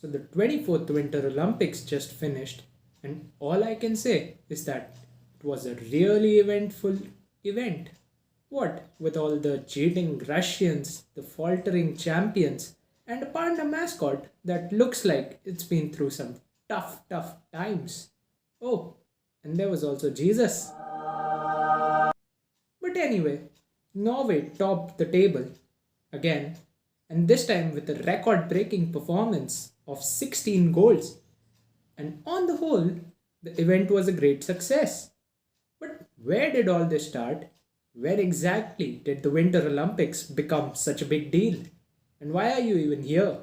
So the 24th Winter Olympics just finished, and all I can say is that it was a really eventful event. What with all the cheating Russians, the faltering champions, and a panda mascot that looks like it's been through some tough times. Oh, and there was also Jesus. But anyway, Norway topped the table again, and this time with a record breaking performance of 16 goals. And on the whole, the event was a great success. But where did all this start? Where exactly did the Winter Olympics become such a big deal? And why are you even here?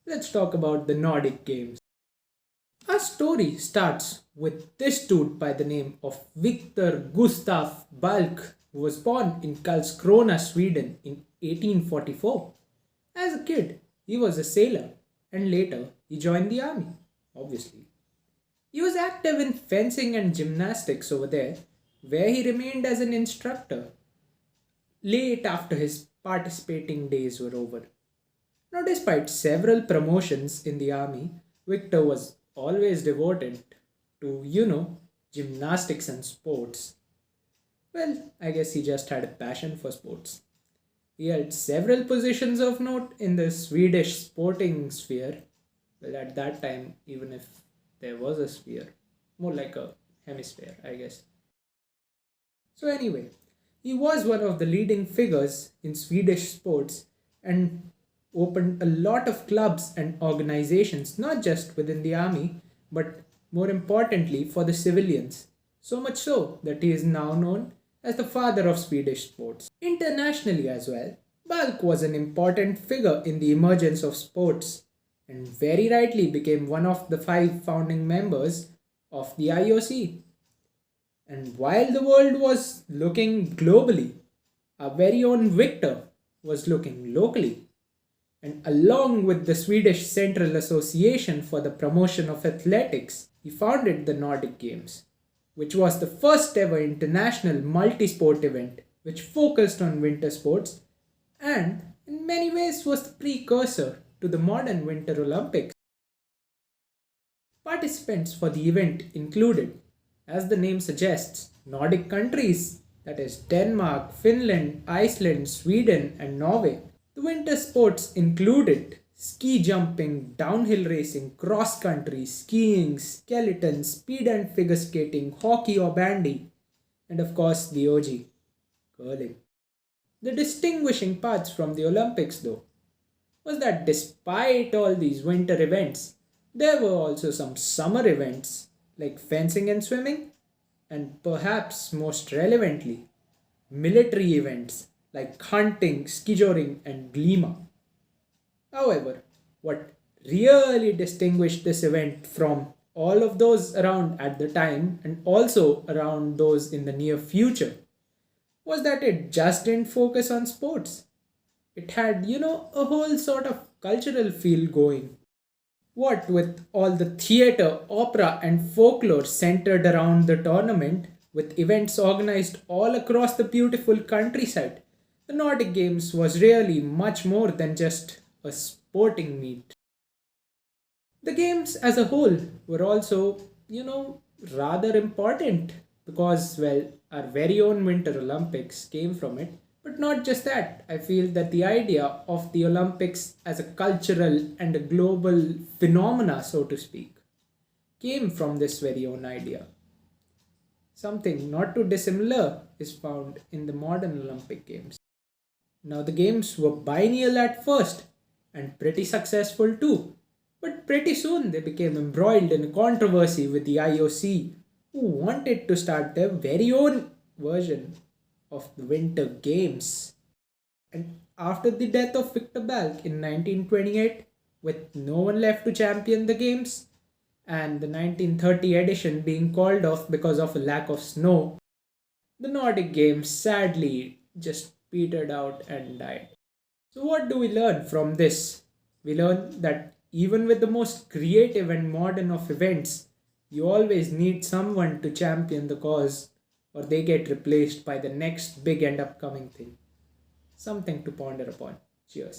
Let's talk about the Nordic Games. Our story starts with this dude by the name of Viktor Gustaf Balck, who was born in Karlskrona, Sweden in 1844. As a kid, he was a sailor and later he joined the army, obviously. He was active in fencing and gymnastics over there, where he remained as an instructor late after his participating days were over. Now, despite several promotions in the army, Victor was always devoted to, gymnastics and sports. Well, I guess he just had a passion for sports. He held several positions of note in the Swedish sporting sphere. Well, at that time, even if there was a sphere, more like a hemisphere, I guess. So, anyway, he was one of the leading figures in Swedish sports and opened a lot of clubs and organizations, not just within the army, but more importantly for the civilians. So much so that he is now known as the father of Swedish sports. Internationally as well, Balk was an important figure in the emergence of sports and very rightly became one of the 5 founding members of the IOC. And while the world was looking globally, our very own Victor was looking locally. And along with the Swedish Central Association for the Promotion of Athletics, he founded the Nordic Games, which was the first ever international multi-sport event which focused on winter sports and in many ways was the precursor to the modern Winter Olympics. Participants for the event included, as the name suggests, Nordic countries, that is Denmark, Finland, Iceland, Sweden and Norway. The winter sports included ski jumping, downhill racing, cross country, skiing, skeleton, speed and figure skating, hockey or bandy, and of course the OG, curling. The distinguishing parts from the Olympics, though, was that despite all these winter events, there were also some summer events like fencing and swimming, and perhaps most relevantly, military events like hunting, skijoring, and glima. However, what really distinguished this event from all of those around at the time and also around those in the near future was that it just didn't focus on sports. It had, a whole sort of cultural feel going. What with all the theatre, opera, and folklore centered around the tournament, with events organized all across the beautiful countryside, the Nordic Games was really much more than just a sporting meet. The games as a whole were also, rather important because, well, our very own Winter Olympics came from it. But not just that, I feel that the idea of the Olympics as a cultural and a global phenomena, so to speak, came from this very own idea. Something not too dissimilar is found in the modern Olympic Games. Now, the games were biennial at first and pretty successful too, but pretty soon they became embroiled in a controversy with the IOC, who wanted to start their very own version of the Winter Games. And after the death of Viktor Balck in 1928, with no one left to champion the games, and the 1930 edition being called off because of a lack of snow, the Nordic Games sadly just petered out and died. So, what do we learn from this? We learn that even with the most creative and modern of events, you always need someone to champion the cause, or they get replaced by the next big and upcoming thing. Something to ponder upon. Cheers.